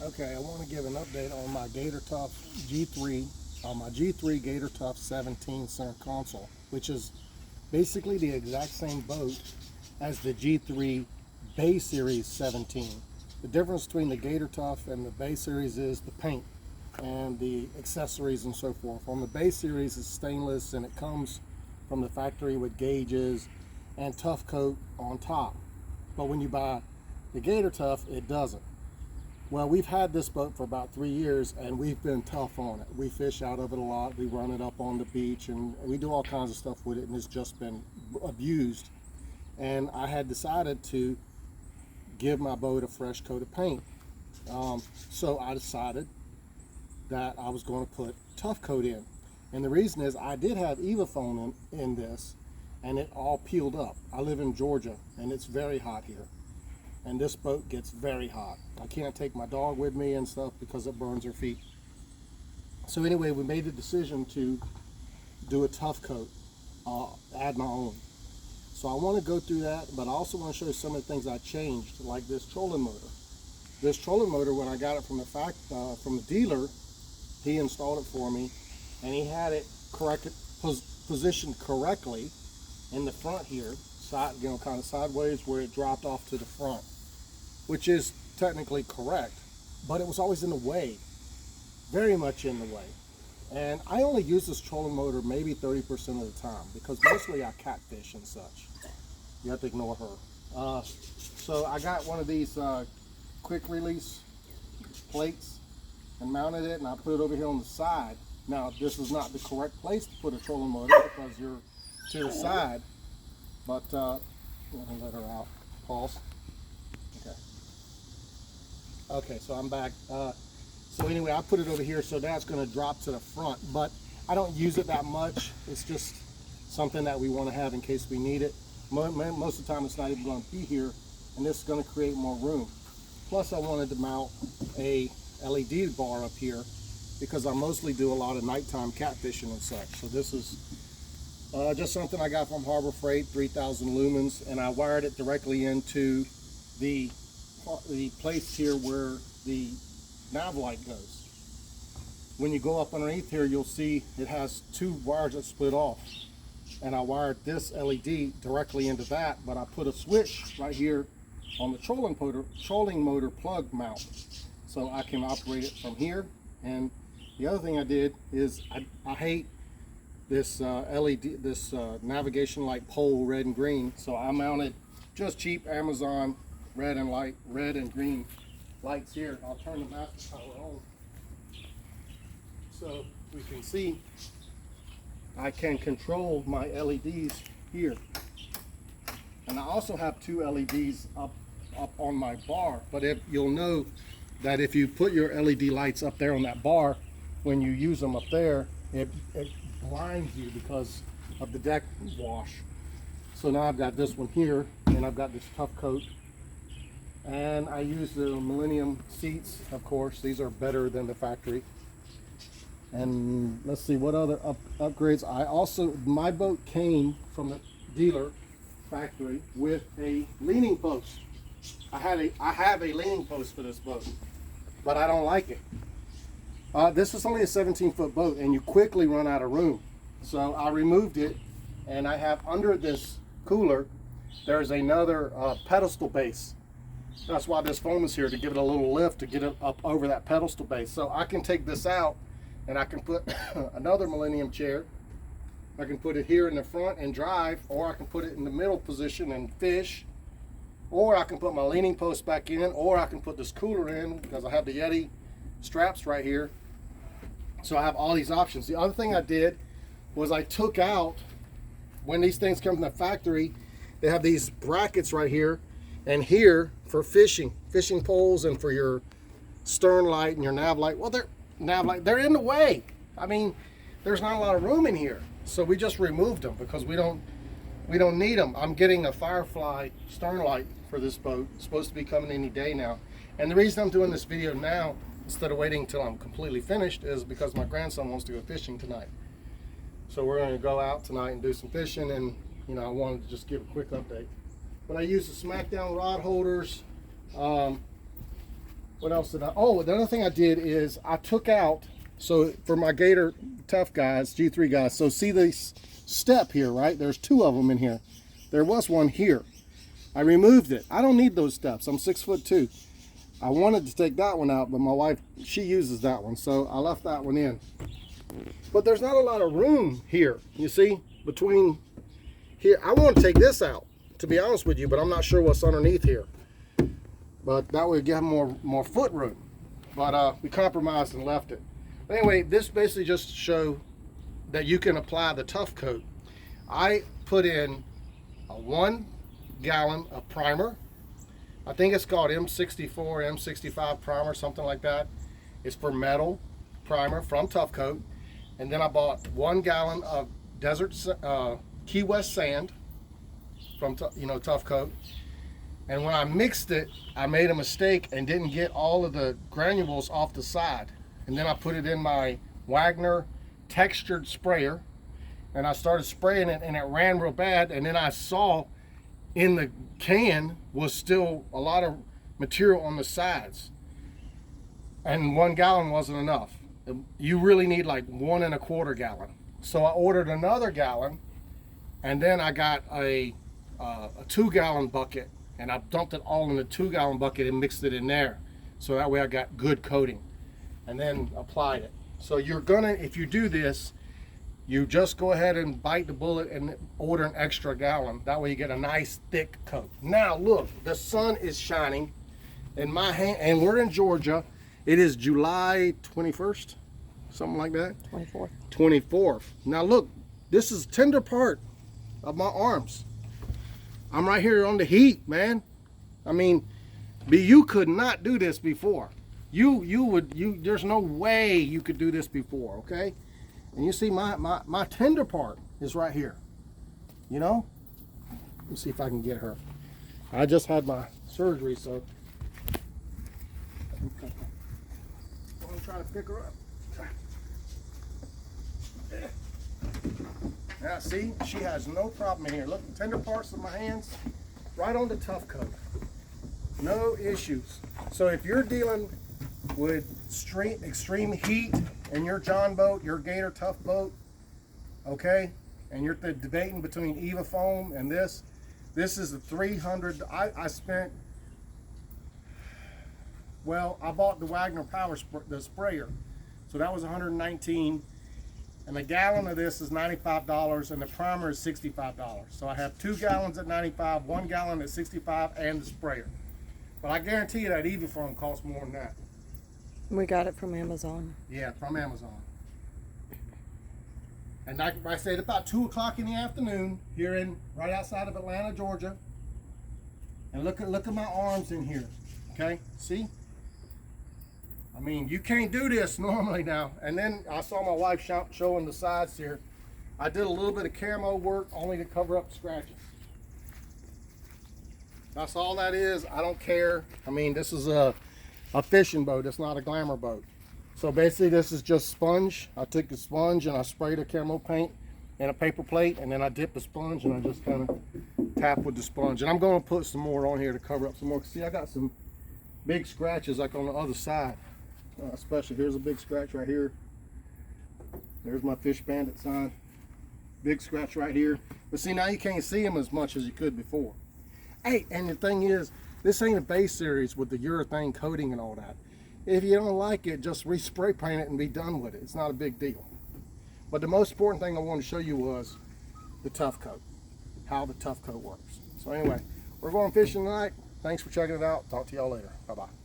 Okay, I want to give an update on my Gator Tough G3, my G3 Gator Tough 17 center console, which is basically the exact same boat as the G3 Bay Series 17. The difference between the Gator Tough and the Bay Series is the paint and the accessories and so forth. On the Bay Series, it's stainless and it comes from the factory with gauges and TUFFCOAT on top. But when you buy the Gator Tough, it doesn't. Well, we've had this boat for about 3 years and we've been tough on it. We fish out of it a lot, we run it up on the beach, and we do all kinds of stuff with it, and it's just been abused. And I had decided to give my boat a fresh coat of paint. So I decided that I was going to put TUFFCOAT in. And the reason is I did have evafoam in this, and it all peeled up. I live in Georgia and it's very hot here. And this boat gets very hot. I can't take my dog with me and stuff because it burns her feet. So anyway, we made the decision to do a TUFFCOAT, add my own. So I want to go through that, but I also want to show you some of the things I changed, like this trolling motor. This trolling motor, when I got it from the dealer, he installed it for me, and he had it positioned correctly in the front here, side, kind of sideways where it dropped off to the front, which is technically correct, but it was always in the way, very much in the way. And I only use this trolling motor maybe 30% of the time because mostly I catfish and such. You have to ignore her. So I got one of these quick release plates and mounted it, and I put it over here on the side. Now this is not the correct place to put a trolling motor because you're to the side, but let me let her out. Pause. Okay, so I'm back. So anyway, I put it over here, so that's going to drop to the front, but I don't use it that much. It's just something that we want to have in case we need it. Most of the time it's not even going to be here, and this is going to create more room. Plus I wanted to mount a LED bar up here because I mostly do a lot of nighttime catfishing and such. So this is just something I got from Harbor Freight, 3,000 lumens, and I wired it directly into the place here where the nav light goes. When you go up underneath here, you'll see it has two wires that split off, and I wired this LED directly into that, but I put a switch right here on the trolling motor plug mount, so I can operate it from here. And the other thing I did is I hate this LED, this navigation light pole, red and green, so I mounted just cheap Amazon red and green lights here. I'll turn the master power on so we can see I can control my LEDs here. And I also have two LEDs up on my bar, but if you'll know that if you put your LED lights up there on that bar, when you use them up there, it blinds you because of the deck wash. So now I've got this one here, and I've got this TUFFCOAT. And I use the Millennium seats, of course. These are better than the factory. And let's see what other upgrades. My boat came from the dealer factory with a leaning post. I have a leaning post for this boat, but I don't like it. This is only a 17-foot boat, and you quickly run out of room. So I removed it, and I have under this cooler, there's another pedestal base. That's why this foam is here, to give it a little lift to get it up over that pedestal base. So I can take this out and I can put another Millennium chair. I can put it here in the front and drive, or I can put it in the middle position and fish, or I can put my leaning post back in, or I can put this cooler in because I have the Yeti straps right here. So I have all these options. The other thing I did was I took out, when these things come from the factory, they have these brackets right here and here for fishing poles and for your stern light and your nav light. Well, they're in the way. I mean, there's not a lot of room in here, so we just removed them because we don't need them. I'm getting a Firefly stern light for this boat. It's supposed to be coming any day now, and the reason I'm doing this video now instead of waiting until I'm completely finished is because my grandson wants to go fishing tonight. So we're going to go out tonight and do some fishing, and I wanted to just give a quick update. But I use the Smackdown rod holders. What else did I? Oh, the other thing I did is I took out, so for my Gator Tough guys, G3 guys, so see this step here, right? There's two of them in here. There was one here. I removed it. I don't need those steps. I'm 6'2". I wanted to take that one out, but my wife, she uses that one, so I left that one in. But there's not a lot of room here, you see, between here. I want to take this out, to be honest with you, but I'm not sure what's underneath here. But that would get more foot room. But we compromised and left it. But anyway, this basically just to show that you can apply the TUFFCOAT. I put in a 1 gallon of primer. I think it's called M64, M65 primer, something like that. It's for metal primer from TUFFCOAT. And then I bought 1 gallon of desert Key West sand from TUFFCOAT. And when I mixed it, I made a mistake and didn't get all of the granules off the side. And then I put it in my Wagner textured sprayer, and I started spraying it, and it ran real bad. And then I saw in the can was still a lot of material on the sides, and 1 gallon wasn't enough. You really need like 1 1/4 gallon. So I ordered another gallon, and then I got a 2 gallon bucket, and I dumped it all in the 2 gallon bucket and mixed it in there, so that way I got good coating, and then applied it. So you're gonna, if you do this, you just go ahead and bite the bullet and order an extra gallon. That way you get a nice thick coat. Now look, the sun is shining in my hand, and we're in Georgia. It is July 21st, something like that. 24th. 24th. Now look, this is tender part of my arms. I'm right here on the heat, man. I mean, you could not do this before. There's no way you could do this before, okay? And you see my tender part is right here, you know? Let's see if I can get her. I just had my surgery, so I'm gonna try to pick her up. Now see, she has no problem in here. Look, the tender parts of my hands, right on the TUFFCOAT. No issues. So if you're dealing with extreme heat in your John boat, your Gator Tough boat, okay, and you're debating between evafoam and this is the 300. I spent, well, I bought the Wagner the sprayer, so that was 119, and a gallon of this is $95, and the primer is $65. So I have 2 gallons at $95, 1 gallon at $65, and the sprayer. But I guarantee you that evafoam costs more than that. We got it from Amazon. Yeah, from Amazon. And like I said, about 2 o'clock in the afternoon here right outside of Atlanta, Georgia. And look at my arms in here. Okay, see? I mean, you can't do this normally now. And then I saw my wife showing the sides here. I did a little bit of camo work only to cover up scratches. That's all that is. I don't care. I mean, this is a fishing boat. It's not a glamour boat. So basically this is just sponge. I took the sponge and I sprayed a camo paint in a paper plate, and then I dipped the sponge and I just kind of tap with the sponge. And I'm going to put some more on here to cover up some more. See, I got some big scratches like on the other side. Especially here's a big scratch right here. There's my Fish Bandit sign. Big scratch right here. But see, now you can't see them as much as you could before. Hey, and the thing is, this ain't a base series with the urethane coating and all that. If you don't like it, just respray paint it and be done with it. It's not a big deal. But the most important thing I wanted to show you was the TUFFCOAT, how the TUFFCOAT works. So anyway, we're going fishing tonight. Thanks for checking it out. Talk to y'all later. Bye-bye.